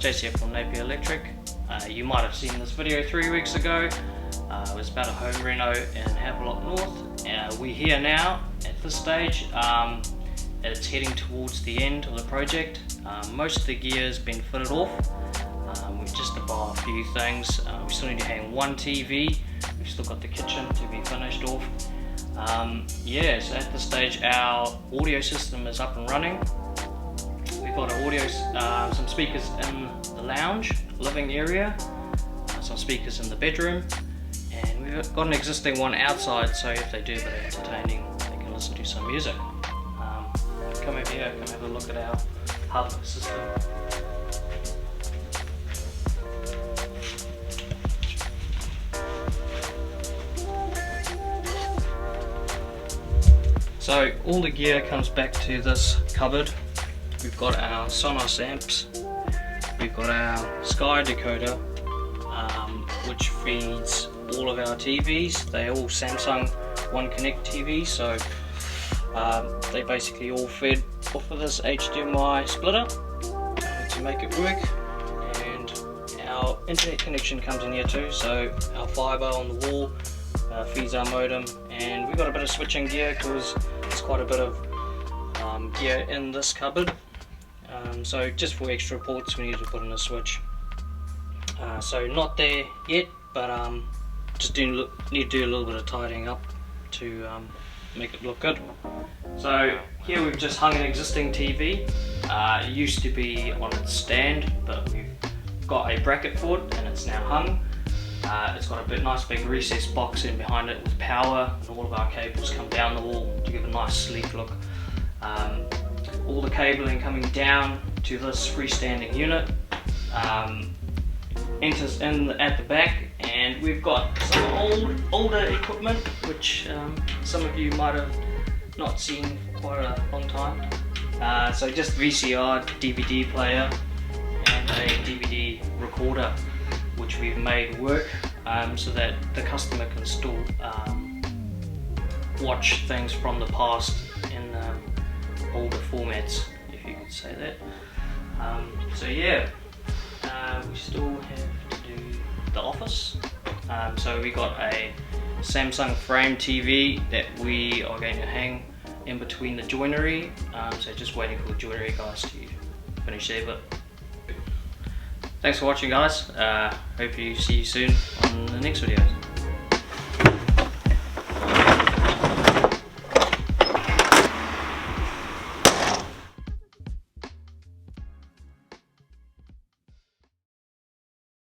JC from Napier Electric. You might have seen this video 3 weeks ago. It was about a home reno in Havelock North. We're here now at this stage. It's heading towards the end of the project. Most of the gear has been fitted off. We've just about a few things. We still need to hang one TV. We've still got the kitchen to be finished off. Yeah, so at this stage our audio system is up and running. We've got some speakers in the lounge, living area, some speakers in the bedroom, and we've got an existing one outside, so if they do a bit of entertaining, they can listen to some music. Come over here, come have a look at our hub system. So all the gear comes back to this cupboard. We've got our Sonos amps, we've got our Sky decoder, which feeds all of our TVs. They're all Samsung One Connect TVs, so they basically all fed off of this HDMI splitter to make it work. And our internet connection comes in here too, so our fibre on the wall feeds our modem, and we've got a bit of switching gear because there's quite a bit of gear in this cupboard. So just for extra ports we need to put in a switch. So not there yet, but just need to do a little bit of tidying up to make it look good. So here we've just hung an existing TV. It used to be on its stand, but we've got a bracket for it and it's now hung. It's got a nice big recessed box in behind it with power, and all of our cables come down the wall to give a nice sleek look. All the cabling coming down to this freestanding unit enters in at the back, and we've got some older equipment which some of you might have not seen for quite a long time. So just VCR, DVD player and a DVD recorder, which we've made work so that the customer can still watch things from the past in older formats, if you could say that. So yeah, we still have to do the office. So we got a Samsung frame TV that we are going to hang in between the joinery. So just waiting for the joinery guys to finish their bit. Thanks for watching, guys. Hope you see you soon on the next videos.